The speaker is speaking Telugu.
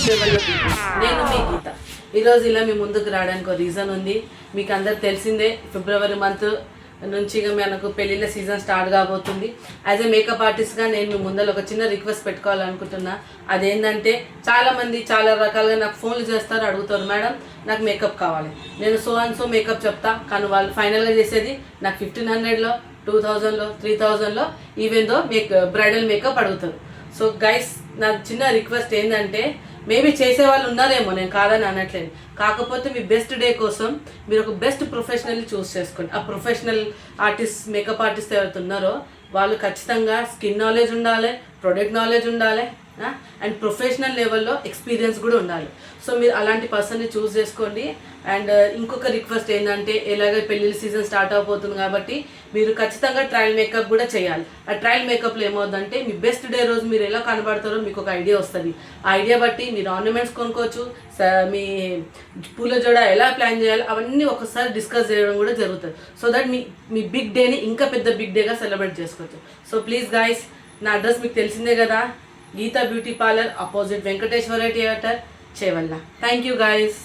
నేను మీ గీత. ఈరోజు ఇలా మీ ముందుకు రావడానికి ఒక రీజన్ ఉంది. మీకు అందరు తెలిసిందే, ఫిబ్రవరి మంత్ నుంచి మనకు పెళ్ళిళ్ళ సీజన్ స్టార్ట్ కాబోతుంది. యాజ్ ఏ మేకప్ ఆర్టిస్ట్గా నేను మీ ముందర ఒక చిన్న రిక్వెస్ట్ పెట్టుకోవాలనుకుంటున్నా. అదేంటంటే చాలామంది చాలా రకాలుగా నాకు ఫోన్లు చేస్తారు, అడుగుతారు, మేడం నాకు మేకప్ కావాలి, నేను సో అండ్ సో మేకప్ చెప్తా, కానీ వాళ్ళు ఫైనల్గా చేసేది నాకు 1500లో 2000లో 3000లో ఈవెన్ దో బ్రైడల్ మేకప్ అడుగుతారు. సో గైస్, నా చిన్న రిక్వెస్ట్ ఏంటంటే, మేబీ చేసే వాళ్ళు ఉన్నారేమో, నేను కాదని అనట్లేదు, కాకపోతే మీ బెస్ట్ డే కోసం మీరు ఒక బెస్ట్ ప్రొఫెషనల్ని చూస్ చేసుకోండి. ఆ ప్రొఫెషనల్ ఆర్టిస్ట్, మేకప్ ఆర్టిస్ట్ ఎవరైతే ఉన్నారో వాళ్ళు ఖచ్చితంగా స్కిన్ నాలెడ్జ్ ఉండాలి, ప్రొడక్ట్ నాలెడ్జ్ ఉండాలి, అండ్ ప్రొఫెషనల్ లెవెల్లో ఎక్స్పీరియన్స్ కూడా ఉండాలి. సో మీరు అలాంటి పర్సన్ని చూస్ చేసుకోండి. అండ్ ఇంకొక రిక్వెస్ట్ ఏంటంటే, ఎలాగ పెళ్ళిళ్ళ సీజన్ స్టార్ట్ అయిపోతుంది కాబట్టి మీరు ఖచ్చితంగా ట్రయల్ మేకప్ కూడా చేయాలి. ఆ ట్రయల్ మేకప్లో ఏమవుతుందంటే, మీ బెస్ట్ డే రోజు మీరు ఎలా కనబడతారో మీకు ఒక ఐడియా వస్తుంది. ఆ ఐడియా బట్టి మీరు ఆర్నమెంట్స్ కొనుక్కోవచ్చు, మీ పూల జోడ ఎలా ప్లాన్ చేయాలి అవన్నీ ఒకసారి డిస్కస్ చేయడం కూడా జరుగుతుంది. సో దట్ మీ బిగ్ డేని ఇంకా పెద్ద బిగ్ డేగా సెలబ్రేట్ చేసుకోవచ్చు. సో ప్లీజ్ గైస్, నా అడ్రస్ మీకు తెలిసిందే కదా, Geetha beauty parlour, opposite Venkateshwara theatre, Chevella. Thank you guys.